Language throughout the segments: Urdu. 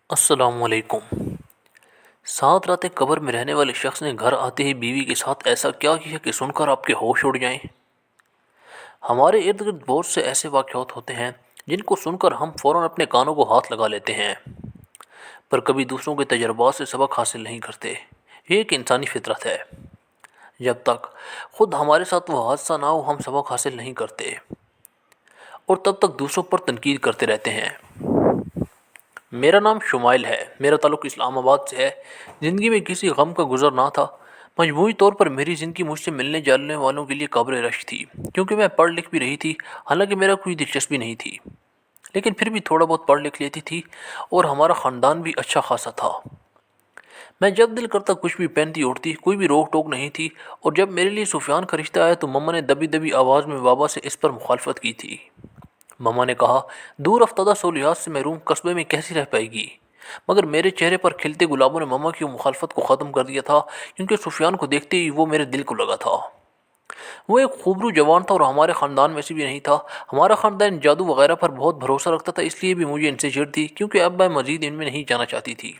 السلام علیکم۔ سات راتیں قبر میں رہنے والے شخص نے گھر آتے ہی بیوی کے ساتھ ایسا کیا کیا کہ سن کر آپ کے ہوش اڑ جائیں؟ ہمارے ارد گرد بہت سے ایسے واقعات ہوتے ہیں جن کو سن کر ہم فوراً اپنے کانوں کو ہاتھ لگا لیتے ہیں، پر کبھی دوسروں کے تجربات سے سبق حاصل نہیں کرتے۔ یہ ایک انسانی فطرت ہے۔ جب تک خود ہمارے ساتھ وہ حادثہ نہ ہو ہم سبق حاصل نہیں کرتے اور تب تک دوسروں پر تنقید کرتے رہتے ہیں۔ میرا نام شمائل ہے، میرا تعلق اسلام آباد سے ہے۔ زندگی میں کسی غم کا گزر نہ تھا۔ مجموعی طور پر میری زندگی مجھ سے ملنے جلنے والوں کے لیے قابل رشک تھی، کیونکہ میں پڑھ لکھ بھی رہی تھی، حالانکہ میرا کوئی دلچسپی نہیں تھی، لیکن پھر بھی تھوڑا بہت پڑھ لکھ لیتی تھی اور ہمارا خاندان بھی اچھا خاصا تھا۔ میں جب دل کرتا کچھ بھی پہنتی اوڑھتی، کوئی بھی روک ٹوک نہیں تھی، اور جب میرے لیے سفیان کا رشتہ آیا تو مما نے دبی دبی آواز میں بابا سے اس پر مخالفت کی تھی۔ مما نے کہا، دور افتادہ سہولیات سے محروم قصبے میں کیسی رہ پائے گی؟ مگر میرے چہرے پر کھلتے گلابوں نے مما کی مخالفت کو ختم کر دیا تھا، کیونکہ سفیان کو دیکھتے ہی وہ میرے دل کو لگا تھا۔ وہ ایک خوبرو جوان تھا اور ہمارے خاندان میں سے بھی نہیں تھا۔ ہمارا خاندان جادو وغیرہ پر بہت بھروسہ رکھتا تھا، اس لیے بھی مجھے ان سے چڑ تھی، کیونکہ اب میں مزید ان میں نہیں جانا چاہتی تھی۔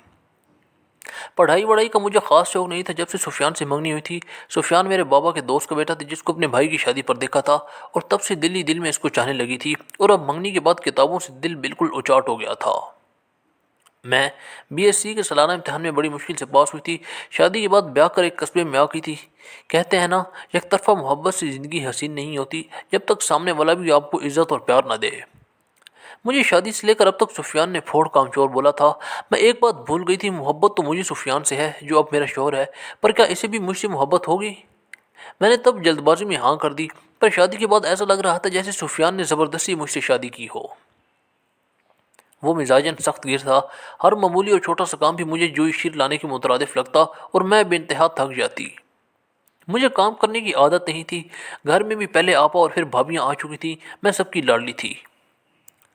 پڑھائی وڑھائی کا مجھے خاص شوق نہیں تھا۔ جب سے سفیان سے منگنی ہوئی تھی، سفیان میرے بابا کے دوست کا بیٹا تھا جس کو اپنے بھائی کی شادی پر دیکھا تھا، اور تب سے دل ہی دل میں اس کو چاہنے لگی تھی، اور اب منگنی کے بعد کتابوں سے دل بالکل اچاٹ ہو گیا تھا۔ میں بی ایس سی کے سالانہ امتحان میں بڑی مشکل سے پاس ہوئی تھی۔ شادی کے بعد بیاہ کر ایک قصبے میں آ گئی تھی۔ کہتے ہیں نا، یک طرفہ محبت سے زندگی حسین نہیں ہوتی جب تک سامنے والا بھی آپ کو عزت اور پیار نہ دے۔ مجھے شادی سے لے کر اب تک سفیان نے پھوڑ کامچور بولا تھا۔ میں ایک بات بھول گئی تھی، محبت تو مجھے سفیان سے ہے جو اب میرا شوہر ہے، پر کیا اسے بھی مجھ سے محبت ہوگی؟ میں نے تب جلد بازی میں ہاں کر دی، پر شادی کے بعد ایسا لگ رہا تھا جیسے سفیان نے زبردستی مجھ سے شادی کی ہو۔ وہ مزاجن سخت گیر تھا، ہر معمولی اور چھوٹا سا کام بھی مجھے جوئی شیر لانے کے مترادف لگتا اور میں بے انتہا تھک جاتی۔ مجھے کام کرنے کی عادت نہیں تھی۔ گھر میں بھی پہلے آپا اور پھر بھابیاں آ چکی تھیں، میں سب کی لاڈلی تھی،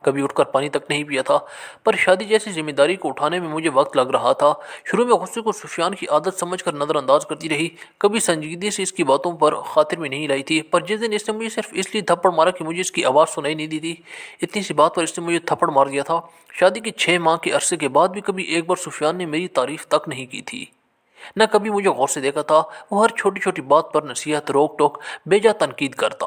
کبھی اٹھ کر پانی تک نہیں پیا تھا، پر شادی جیسی ذمہ داری کو اٹھانے میں مجھے وقت لگ رہا تھا۔ شروع میں غصے کو سفیان کی عادت سمجھ کر نظر انداز کرتی رہی، کبھی سنجیدگی سے اس کی باتوں پر خاطر میں نہیں لائی تھی، پر جس دن اس نے مجھے صرف اس لیے تھپڑ مارا کہ مجھے اس کی آواز سنائی نہیں دی تھی، اتنی سی بات پر اس نے مجھے تھپڑ مار دیا تھا۔ شادی کے 6 ماہ کے عرصے کے بعد بھی کبھی ایک بار سفیان نے میری تعریف تک نہیں کی تھی، نہ کبھی مجھے غور سے دیکھا تھا۔ وہ ہر چھوٹی چھوٹی بات پر نصیحت، روک ٹوک، بیجا تنقید کرتا۔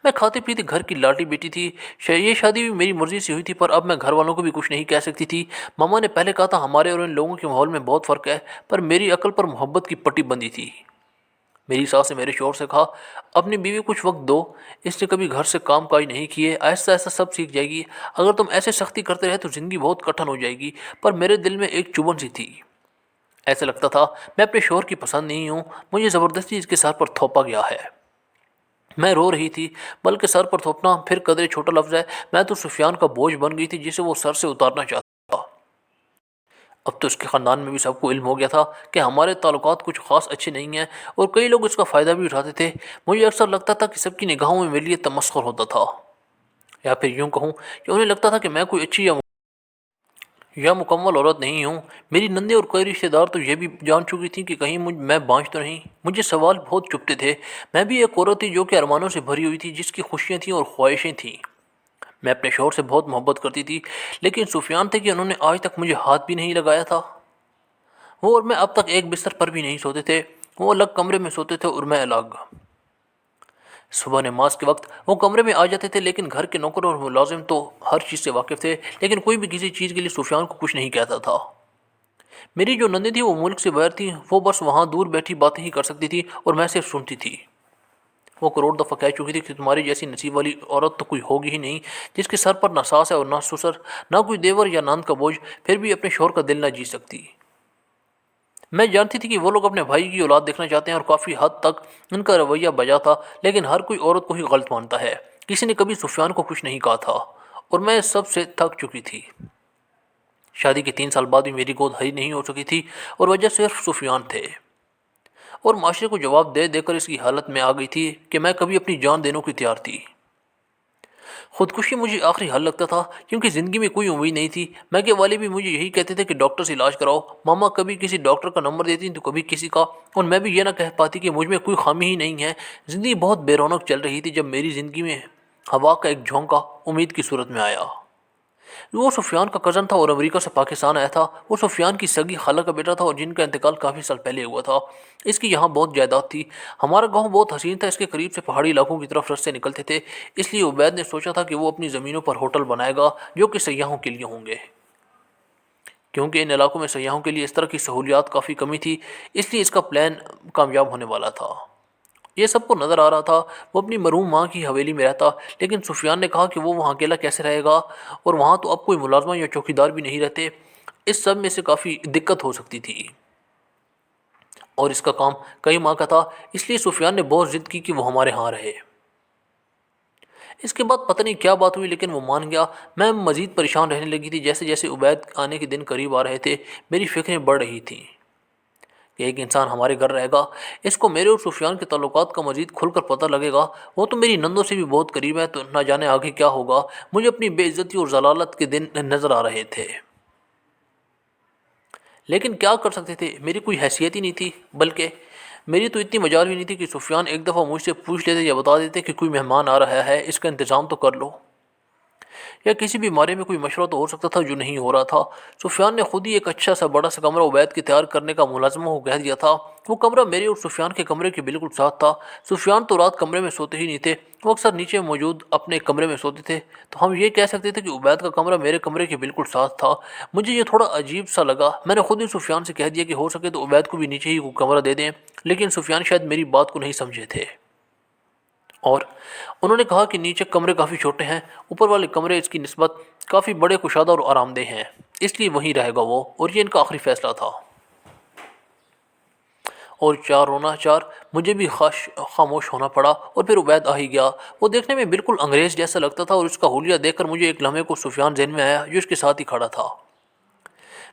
میں کھاتے پیتے گھر کی لاٹھی بیٹی تھی۔ یہ شادی بھی میری مرضی سے ہوئی تھی، پر اب میں گھر والوں کو بھی کچھ نہیں کہہ سکتی تھی۔ ماما نے پہلے کہا تھا ہمارے اور ان لوگوں کے ماحول میں بہت فرق ہے، پر میری عقل پر محبت کی پٹی بندھی تھی۔ میری ساس نے میرے شوہر سے کہا، اپنی بیوی کچھ وقت دو، اس نے کبھی گھر سے کام کاج نہیں کیے، آہستہ آہستہ سب سیکھ جائے گی۔ اگر تم ایسے سختی کرتے رہے تو زندگی بہت کٹھن ہو جائے گی۔ پر میرے دل میں ایک چبھن سی تھی، ایسا لگتا تھا میں اپنے شوہر کی پسند نہیں ہوں، مجھے زبردستی اس کے سر پر تھوپا گیا ہے۔ میں رو رہی تھی، بلکہ سر پر تھوپنا پھر قدرے چھوٹا لفظ ہے، میں تو سفیان کا بوجھ بن گئی تھی جسے وہ سر سے اتارنا چاہتا تھا۔ اب تو اس کے خاندان میں بھی سب کو علم ہو گیا تھا کہ ہمارے تعلقات کچھ خاص اچھے نہیں ہیں، اور کئی لوگ اس کا فائدہ بھی اٹھاتے تھے۔ مجھے اکثر لگتا تھا کہ سب کی نگاہوں میں میرے لیے تمسخر ہوتا تھا، یا پھر یوں کہوں کہ انہیں لگتا تھا کہ میں کوئی اچھی یا مکمل عورت نہیں ہوں۔ میری نندے اور کئی رشتہ دار تو یہ بھی جان چکی تھیں کہ کہیں میں بانجھ تو نہیں۔ مجھے سوال بہت چپتے تھے۔ میں بھی ایک عورت تھی جو کہ ارمانوں سے بھری ہوئی تھی، جس کی خوشیاں تھیں اور خواہشیں تھیں۔ میں اپنے شوہر سے بہت محبت کرتی تھی، لیکن سفیان تھے کہ انہوں نے آج تک مجھے ہاتھ بھی نہیں لگایا تھا۔ وہ اور میں اب تک ایک بستر پر بھی نہیں سوتے تھے۔ وہ الگ کمرے میں سوتے تھے اور میں الگ۔ صبح نماز کے وقت وہ کمرے میں آ جاتے تھے، لیکن گھر کے نوکر اور ملازم تو ہر چیز سے واقف تھے، لیکن کوئی بھی کسی چیز کے لیے سفیان کو کچھ نہیں کہتا تھا۔ میری جو نندیں تھیں وہ ملک سے باہر تھیں، وہ بس وہاں دور بیٹھی باتیں ہی کر سکتی تھی اور میں صرف سنتی تھی۔ وہ کروڑ دفعہ کہہ چکی تھی کہ تمہاری جیسی نصیب والی عورت تو کوئی ہوگی ہی نہیں، جس کے سر پر نہ ساس ہے اور نہ سسر، نہ کوئی دیور یا ناند کا بوجھ، پھر بھی اپنے شوہر کا دل نہ جیت سکتی۔ میں جانتی تھی کہ وہ لوگ اپنے بھائی کی اولاد دیکھنا چاہتے ہیں اور کافی حد تک ان کا رویہ بجا تھا، لیکن ہر کوئی عورت کو ہی غلط مانتا ہے۔ کسی نے کبھی سفیان کو کچھ نہیں کہا تھا، اور میں سب سے تھک چکی تھی۔ شادی کے 3 سال بعد بھی میری گود ہری نہیں ہو سکی تھی، اور وجہ صرف سفیان تھے، اور معاشرے کو جواب دے دے کر اس کی حالت میں آ گئی تھی کہ میں کبھی اپنی جان دینے کو تیار تھی۔ خودکشی مجھے آخری حل لگتا تھا، کیونکہ زندگی میں کوئی امید نہیں تھی۔ میں کے والے بھی مجھے یہی کہتے تھے کہ ڈاکٹر سے علاج کراؤ۔ ماما کبھی کسی ڈاکٹر کا نمبر دیتی تو کبھی کسی کا، اور میں بھی یہ نہ کہہ پاتی کہ مجھ میں کوئی خامی ہی نہیں ہے۔ زندگی بہت بے رونق چل رہی تھی جب میری زندگی میں ہوا کا ایک جھونکا امید کی صورت میں آیا۔ وہ سفیان کا کزن تھا اور امریکہ سے پاکستان آیا تھا۔ وہ سفیان کی سگی خالہ کا بیٹا تھا اور جن کا انتقال کافی سال پہلے ہوا تھا۔ اس کی یہاں بہت جائیداد تھی۔ ہمارا گاؤں بہت حسین تھا، اس کے قریب سے پہاڑی علاقوں کی طرف رستے نکلتے تھے، اس لیے عبید نے سوچا تھا کہ وہ اپنی زمینوں پر ہوٹل بنائے گا جو کہ سیاحوں کے لیے ہوں گے، کیونکہ ان علاقوں میں سیاحوں کے لیے اس طرح کی سہولیات کافی کمی تھی، اس لیے اس کا پلان کامیاب ہونے والا تھا۔ یہ سب کو نظر آ رہا تھا۔ وہ اپنی مرحوم ماں کی حویلی میں رہتا، لیکن سفیان نے کہا کہ وہ وہاں اکیلا کیسے رہے گا، اور وہاں تو اب کوئی ملازمہ یا چوکیدار بھی نہیں رہتے۔ اس سب میں سے کافی دقت ہو سکتی تھی، اور اس کا کام کئی ماہ کا تھا، اس لیے سفیان نے بہت ضد کی کہ وہ ہمارے ہاں رہے۔ اس کے بعد پتہ نہیں کیا بات ہوئی لیکن وہ مان گیا۔ میں مزید پریشان رہنے لگی تھی۔ جیسے جیسے عبید آنے کے دن قریب آ رہے تھے میری فکریں بڑھ رہی تھیں کہ ایک انسان ہمارے گھر رہے گا، اس کو میرے اور سفیان کے تعلقات کا مزید کھل کر پتہ لگے گا، وہ تو میری نندوں سے بھی بہت قریب ہے، تو نہ جانے آگے کیا ہوگا۔ مجھے اپنی بے عزتی اور ضلالت کے دن نظر آ رہے تھے، لیکن کیا کر سکتے تھے، میری کوئی حیثیت ہی نہیں تھی، بلکہ میری تو اتنی مجال بھی نہیں تھی کہ سفیان ایک دفعہ مجھ سے پوچھ لیتے یا بتا دیتے کہ کوئی مہمان آ رہا ہے، اس کا انتظام تو کر لو، یا کسی بھی بارے میں کوئی مشورہ تو ہو سکتا تھا جو نہیں ہو رہا تھا۔ سفیان نے خود ہی ایک اچھا سا بڑا سا کمرہ عبید کے تیار کرنے کا ملازمہ کو کہہ دیا تھا۔ وہ کمرہ میرے اور سفیان کے کمرے کے بالکل ساتھ تھا۔ سفیان تو رات کمرے میں سوتے ہی نہیں تھے، وہ اکثر نیچے موجود اپنے کمرے میں سوتے تھے، تو ہم یہ کہہ سکتے تھے کہ عبید کا کمرہ میرے کمرے کے بالکل ساتھ تھا۔ مجھے یہ تھوڑا عجیب سا لگا۔ میں نے خود ہی سفیان سے کہہ دیا کہ ہو سکے تو عبید کو بھی نیچے ہی کمرہ دے دیں، لیکن سفیان شاید میری بات کو نہیں سمجھے تھے، اور انہوں نے کہا کہ نیچے کمرے کافی چھوٹے ہیں، اوپر والے کمرے اس کی نسبت کافی بڑے، کشادہ اور آرام دہ ہیں، اس لیے وہیں رہے گا وہ، اور یہ ان کا آخری فیصلہ تھا۔ اور چار رونا چار مجھے بھی خاموش ہونا پڑا، اور پھر عبید آ ہی گیا۔ وہ دیکھنے میں بالکل انگریز جیسا لگتا تھا، اور اس کا حلیہ دیکھ کر مجھے ایک لمحے کو سفیان ذہن میں آیا جو اس کے ساتھ ہی کھڑا تھا۔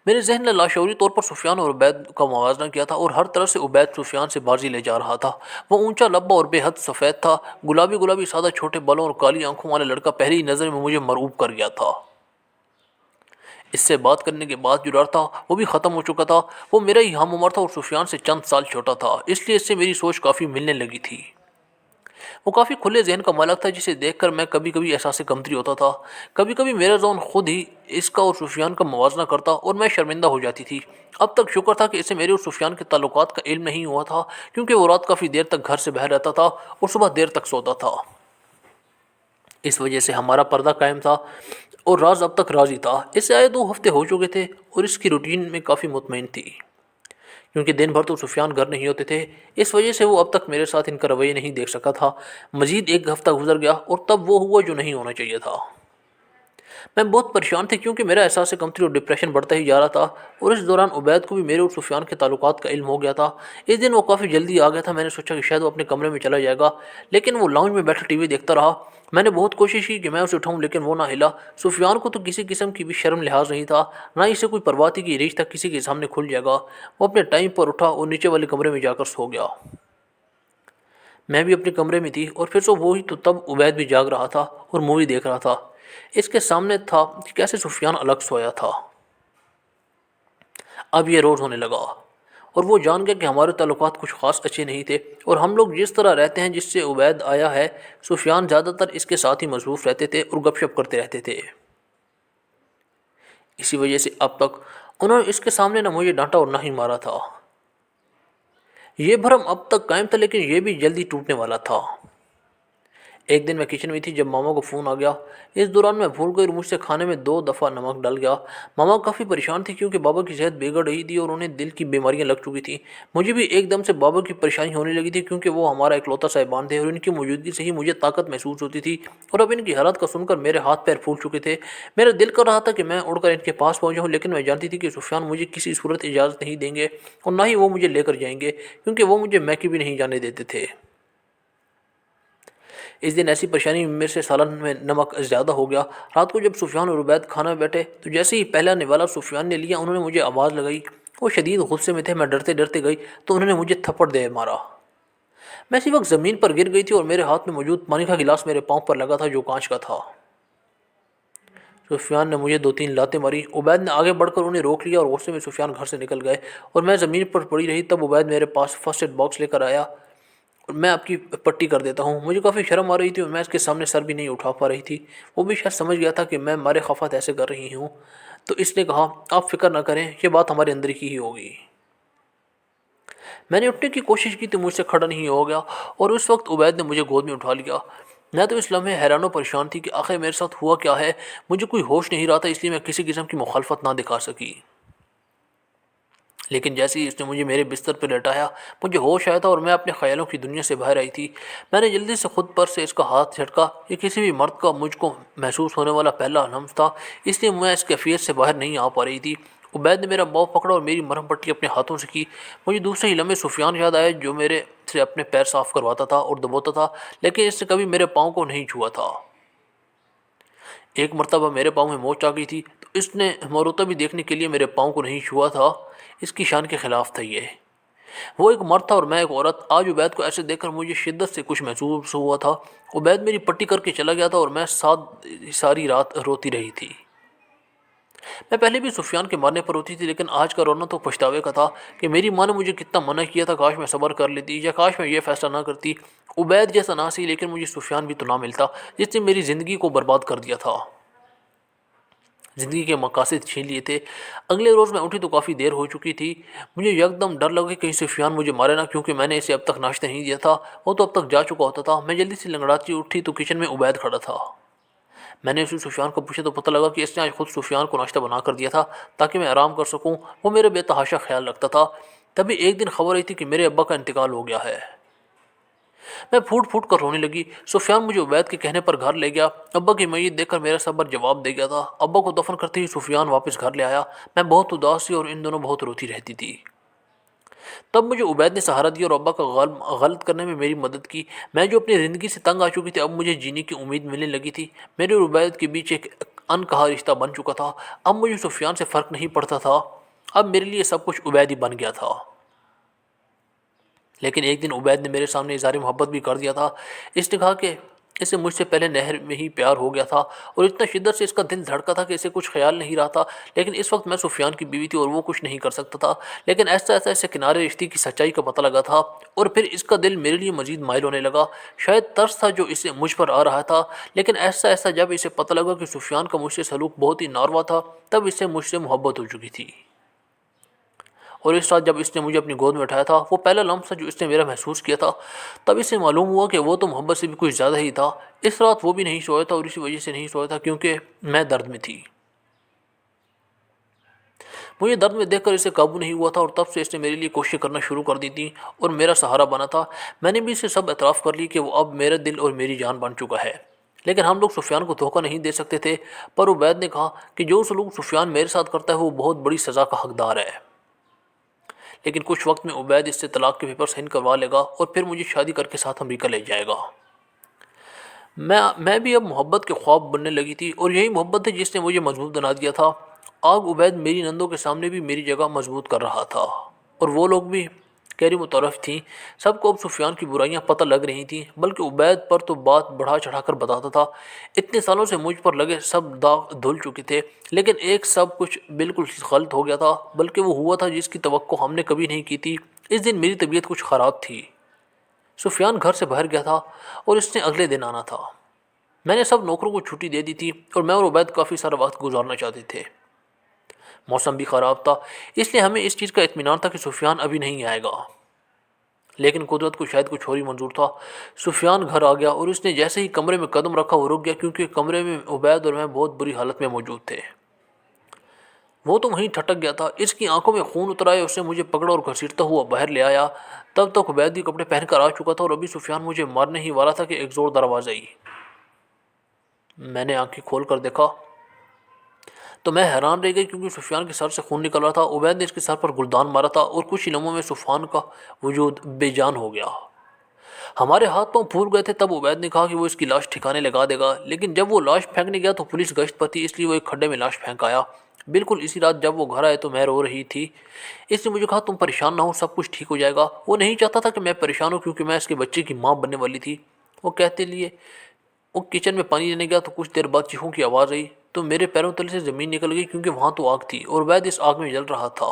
میرے ذہن نے لاشعوری طور پر سفیان اور عبید کا موازنہ کیا تھا، اور ہر طرح سے عبید سفیان سے بازی لے جا رہا تھا۔ وہ اونچا لبا اور بے حد سفید تھا، گلابی گلابی سادہ چھوٹے بالوں اور کالی آنکھوں والا لڑکا پہلی نظر میں مجھے مرعوب کر گیا تھا۔ اس سے بات کرنے کے بعد جو ڈر تھا وہ بھی ختم ہو چکا تھا۔ وہ میرا ہی ہم عمر تھا اور سفیان سے چند سال چھوٹا تھا، اس لیے اس سے میری سوچ کافی ملنے لگی تھی۔ وہ کافی کھلے ذہن کا مالک تھا، جسے دیکھ کر میں کبھی کبھی احساس کمتری ہوتا تھا۔ کبھی کبھی میرا ذہن خود ہی اس کا اور سفیان کا موازنہ کرتا اور میں شرمندہ ہو جاتی تھی۔ اب تک شکر تھا کہ اسے میرے اور سفیان کے تعلقات کا علم نہیں ہوا تھا، کیونکہ وہ رات کافی دیر تک گھر سے باہر رہتا تھا اور صبح دیر تک سوتا تھا۔ اس وجہ سے ہمارا پردہ قائم تھا، اور راز اب تک راز ہی تھا۔ اس سے آئے 2 ہفتے ہو چکے تھے، اور اس کی روٹین میں کافی مطمئن تھی، کیونکہ دن بھر تو سفیان گھر نہیں ہوتے تھے، اس وجہ سے وہ اب تک میرے ساتھ ان کا رویہ نہیں دیکھ سکا تھا۔ مزید 1 ہفتہ گزر گیا اور تب وہ ہوا جو نہیں ہونا چاہیے تھا۔ میں بہت پریشان تھی، کیونکہ میرا احساس کمتری اور ڈپریشن بڑھتا ہی جا رہا تھا، اور اس دوران عبید کو بھی میرے اور سفیان کے تعلقات کا علم ہو گیا تھا۔ اس دن وہ کافی جلدی آ گیا تھا۔ میں نے سوچا کہ شاید وہ اپنے کمرے میں چلا جائے گا، لیکن وہ لاؤنج میں بیٹھا ٹی وی دیکھتا رہا۔ میں نے بہت کوشش کی کہ میں اسے اٹھاؤں، لیکن وہ نہ ہلا۔ سفیان کو تو کسی قسم کی بھی شرم لحاظ نہیں تھا، نہ اسے کوئی پرواہ تھی کہ رشتہ کسی کے سامنے کھل جائے گا۔ وہ اپنے ٹائم پر اٹھا اور نیچے والے کمرے میں جا کر سو گیا۔ میں بھی اپنے کمرے میں تھی، اور پھر سو وہی تو تب عبید بھی جاگ رہا تھا اور مووی دیکھ رہا تھا۔ اس کے سامنے تھا کہ کیسے سفیان الگ سویا تھا۔ اب یہ روز ہونے لگا، اور وہ جان گیا کہ ہمارے تعلقات کچھ خاص اچھے نہیں تھے، اور ہم لوگ جس طرح رہتے ہیں جس سے عبید آیا ہے، سفیان زیادہ تر اس کے ساتھ ہی مصروف رہتے تھے اور گپ شپ کرتے رہتے تھے۔ اسی وجہ سے اب تک انہوں نے اس کے سامنے نہ مجھے ڈانٹا اور نہ ہی مارا تھا۔ یہ بھرم اب تک قائم تھا، لیکن یہ بھی جلدی ٹوٹنے والا تھا۔ ایک دن میں کچن میں تھی جب ماما کو فون آ گیا۔ اس دوران میں بھول گئی اور مجھ سے کھانے میں 2 دفعہ نمک ڈل گیا۔ ماما کافی پریشان تھی، کیونکہ بابا کی صحت بگڑ رہی تھی اور انہیں دل کی بیماریاں لگ چکی تھیں۔ مجھے بھی ایک دم سے بابا کی پریشانی ہونے لگی تھی، کیونکہ وہ ہمارا اکلوتا صاحبان تھے، اور ان کی موجودگی سے ہی مجھے طاقت محسوس ہوتی تھی، اور اب ان کی حالت کا سن کر میرے ہاتھ پیر پھول چکے تھے۔ میرا دل کر رہا تھا کہ میں اڑ کر ان کے پاس پہنچ جاؤں، لیکن میں جانتی تھی کہ سفیان مجھے کسی صورت اجازت نہیں دیں گے، اور نہ ہی وہ مجھے لے کر جائیں گے، کیونکہ وہ مجھے میکے بھی نہیں جانے دیتے تھے۔ اس دن ایسی پریشانی میرے سے سالن میں نمک زیادہ ہو گیا۔ رات کو جب سفیان اور عبید کھانا میں بیٹھے تو جیسے ہی پہلا نوالا سفیان نے لیا، انہوں نے مجھے آواز لگائی۔ وہ شدید غصے میں تھے۔ میں ڈرتے ڈرتے گئی تو انہوں نے مجھے تھپڑ دے مارا۔ میں اسی وقت زمین پر گر گئی تھی، اور میرے ہاتھ میں موجود پانی کا گلاس میرے پاؤں پر لگا تھا جو کانچ کا تھا۔ سفیان نے مجھے 2-3 لاتیں ماری۔ عبید نے آگے بڑھ کر انہیں روک لیا، اور غصے میں سفیان گھر سے نکل گئے، اور میں زمین پر پڑی رہی۔ تب عبید میرے پاس فرسٹ ایڈ باکس لے کر آیا اور میں آپ کی پٹی کر دیتا ہوں۔ مجھے کافی شرم آ رہی تھی اور میں اس کے سامنے سر بھی نہیں اٹھا پا رہی تھی۔ وہ بھی شاید سمجھ گیا تھا کہ میں مارے خفت ایسے کر رہی ہوں، تو اس نے کہا آپ فکر نہ کریں، یہ بات ہمارے اندر کی ہی ہوگی۔ میں نے اٹھنے کی کوشش کی تو مجھ سے کھڑا نہیں ہو گیا، اور اس وقت عبید نے مجھے گود میں اٹھا لیا۔ میں تو اس لمحے حیران و پریشان تھی کہ آخر میرے ساتھ ہوا کیا ہے۔ مجھے کوئی ہوش نہیں رہا تھا، اس لیے میں کسی قسم کی مخالفت نہ دکھا سکی۔ لیکن جیسے ہی اس نے مجھے میرے بستر پہ لٹایا، مجھے ہوش آیا تھا اور میں اپنے خیالوں کی دنیا سے باہر آئی تھی۔ میں نے جلدی سے خود پر سے اس کا ہاتھ جھٹکا۔ یہ کسی بھی مرد کا مجھ کو محسوس ہونے والا پہلا لمس تھا، اس لیے میں اس کیفیت سے باہر نہیں آ پا رہی تھی۔ عبید نے میرا باؤں پکڑا اور میری مرہم پٹی اپنے ہاتھوں سے کی۔ مجھے دوسرے ہی لمحے سفیان یاد آیا، جو میرے سے اپنے پیر صاف کرواتا تھا اور دبوتا تھا، لیکن اس نے کبھی میرے پاؤں کو نہیں چھوا تھا۔ ایک مرتبہ میرے پاؤں میں موچ آ گئی تھی تو اس نے مروتا بھی دیکھنے کے لیے میرے پاؤں کو نہیں چھوا تھا۔ اس کی شان کے خلاف تھا یہ۔ وہ ایک مرد تھا اور میں ایک عورت۔ آج عبید کو ایسے دیکھ کر مجھے شدت سے کچھ محسوس ہوا تھا۔ عبید میری پٹی کر کے چلا گیا تھا اور میں ساری رات روتی رہی تھی۔ میں پہلے بھی سفیان کے مارنے پر روتی تھی، لیکن آج کا رونا تو پچھتاوے کا تھا کہ میری ماں نے مجھے کتنا منع کیا تھا۔ کاش میں صبر کر لیتی، یا کاش میں یہ فیصلہ نہ کرتی۔ عبید جیسا نہ سی، لیکن مجھے سفیان بھی تو نہ ملتا جس نے میری زندگی کو برباد کر دیا تھا، زندگی کے مقاصد چھین لیے تھے۔ اگلے روز میں اٹھی تو کافی دیر ہو چکی تھی۔ مجھے یکدم ڈر لگا کہ کہیں سفیان مجھے مارے نہ، کیونکہ میں نے اسے اب تک ناشتہ نہیں دیا تھا۔ وہ تو اب تک جا چکا ہوتا تھا۔ میں جلدی سے لنگڑاتی اٹھی تو کچن میں عبید کھڑا تھا۔ میں نے اسے سفیان کو پوچھا تو پتہ لگا کہ اس نے آج خود سفیان کو ناشتہ بنا کر دیا تھا تاکہ میں آرام کر سکوں۔ وہ میرا بے تحاشا خیال رکھتا تھا۔ تبھی ایک دن خبر آئی تھی کہ میرے ابا کا انتقال ہو گیا ہے۔ میں پھوٹ پھوٹ کر رونے لگی۔ سفیان مجھے عبید کے کہنے پر گھر لے گیا۔ ابا کی میت دیکھ کر میرا صبر جواب دے گیا تھا۔ ابا کو دفن کرتے ہی سفیان واپس گھر لے آیا۔ میں بہت اداس تھی اور ان دونوں بہت روتی رہتی تھی۔ تب مجھے عبید نے سہارا دیا اور ابا کا غلط کرنے میں میری مدد کی۔ میں جو اپنی زندگی سے تنگ آ چکی تھی، اب مجھے جینے کی امید ملنے لگی تھی۔ میرے اور عبید کے بیچ ایک ان کہا رشتہ بن چکا تھا۔ اب مجھے سفیان سے فرق نہیں پڑتا تھا، اب میرے لیے سب کچھ عبید ہی بن گیا تھا۔ لیکن ایک دن عبید نے میرے سامنے اظہار محبت بھی کر دیا تھا۔ اس نے کہا کہ اسے مجھ سے پہلے نہر میں ہی پیار ہو گیا تھا، اور اتنا شدت سے اس کا دل دھڑکا تھا کہ اسے کچھ خیال نہیں رہا تھا۔ لیکن اس وقت میں سفیان کی بیوی تھی اور وہ کچھ نہیں کر سکتا تھا۔ لیکن ایسا ایسا اسے کنارے رشتے کی سچائی کا پتہ لگا تھا، اور پھر اس کا دل میرے لیے مزید مائل ہونے لگا۔ شاید ترس تھا جو اسے مجھ پر آ رہا تھا، لیکن ایسا ایسا جب اسے پتہ لگا کہ سفیان کا مجھ سے سلوک بہت ہی ناروا تھا، تب اسے مجھ سے محبت ہو چکی تھی۔ اور اس رات جب اس نے مجھے اپنی گود میں اٹھایا تھا، وہ پہلا لمس تھا جو اس نے میرا محسوس کیا تھا۔ تب اسے معلوم ہوا کہ وہ تو محبت سے بھی کچھ زیادہ ہی تھا۔ اس رات وہ بھی نہیں سویا تھا، اور اسی وجہ سے نہیں سویا تھا کیونکہ میں درد میں تھی۔ مجھے درد میں دیکھ کر اسے قابو نہیں ہوا تھا، اور تب سے اس نے میرے لیے کوششیں کرنا شروع کر دی تھی اور میرا سہارا بنا تھا۔ میں نے بھی اسے سب اعتراف کر لی کہ وہ اب میرا دل اور میری جان بن چکا ہے۔ لیکن ہم لوگ سفیان کو دھوکہ نہیں دے سکتے تھے۔ پر عبید نے کہا کہ جو سلوک سفیان میرے ساتھ کرتا ہے وہ بہت بڑی سزا کا حقدار ہے۔ لیکن کچھ وقت میں عبید اس سے طلاق کے پیپر سائن کروا لے گا اور پھر مجھے شادی کر کے ساتھ امریکہ لے جائے گا۔ میں بھی اب محبت کے خواب بننے لگی تھی، اور یہی محبت ہے جس نے مجھے مضبوط بنا دیا تھا۔ آگ عبید میری نندوں کے سامنے بھی میری جگہ مضبوط کر رہا تھا، اور وہ لوگ بھی کہری متعارف تھیں۔ سب کو اب سفیان کی برائیاں پتہ لگ رہی تھیں، بلکہ عبید پر تو بات بڑھا چڑھا کر بتاتا تھا۔ اتنے سالوں سے مجھ پر لگے سب داغ دھل چکے تھے، لیکن ایک سب کچھ بالکل غلط ہو گیا تھا، بلکہ وہ ہوا تھا جس کی توقع ہم نے کبھی نہیں کی تھی۔ اس دن میری طبیعت کچھ خراب تھی۔ سفیان گھر سے باہر گیا تھا اور اس نے اگلے دن آنا تھا۔ میں نے سب نوکروں کو چھٹی دے دی تھی، اور میں اور عبید کافی سارا وقت گزارنا چاہتے تھے۔ موسم بھی خراب تھا، اس لیے ہمیں اس چیز کا اطمینان تھا کہ سفیان ابھی نہیں آئے گا۔ لیکن قدرت کو شاید کچھ اور ہی منظور تھا۔ سفیان گھر آ گیا، اور اس نے جیسے ہی کمرے میں قدم رکھا وہ رک گیا، کیونکہ کمرے میں عبید اور میں بہت بری حالت میں موجود تھے۔ وہ تو وہیں ٹھٹک گیا تھا۔ اس کی آنکھوں میں خون اتر آیا۔ اس نے مجھے پکڑا اور گھسیٹتا ہوا باہر لے آیا۔ تب تک عبید بھی کپڑے پہن کر آ چکا تھا، اور ابھی سفیان مجھے مارنے ہی والا تھا کہ ایک زوردار آواز آئی۔ میں نے آنکھیں کھول کر دیکھا تو میں حیران رہ گئی، کیونکہ سفیان کے سر سے خون نکل رہا تھا۔ عبید نے اس کے سر پر گلدان مارا تھا، اور کچھ ہی لمحوں میں سفیان کا وجود بے جان ہو گیا۔ ہمارے ہاتھ پاؤں پھول گئے تھے۔ تب عبید نے کہا کہ وہ اس کی لاش ٹھکانے لگا دے گا، لیکن جب وہ لاش پھینکنے گیا تو پولیس گشت پر تھی، اس لیے وہ ایک کھڈے میں لاش پھینک آیا۔ بالکل اسی رات جب وہ گھر آئے تو میں رو رہی تھی۔ اس نے مجھے کہا تم پریشان نہ ہو، سب کچھ ٹھیک ہو جائے گا۔ وہ نہیں چاہتا تھا کہ میں پریشان ہوں، کیونکہ میں اس کے بچے کی ماں بننے والی تھی۔ وہ کہتے لیے وہ کچن میں پانی لینے گیا تو کچھ دیر بعد چیخوں کی آواز آئی، تو میرے پیروں تلے سے زمین نکل گئی، کیونکہ وہاں تو آگ تھی اور عبید اس آگ میں جل رہا تھا۔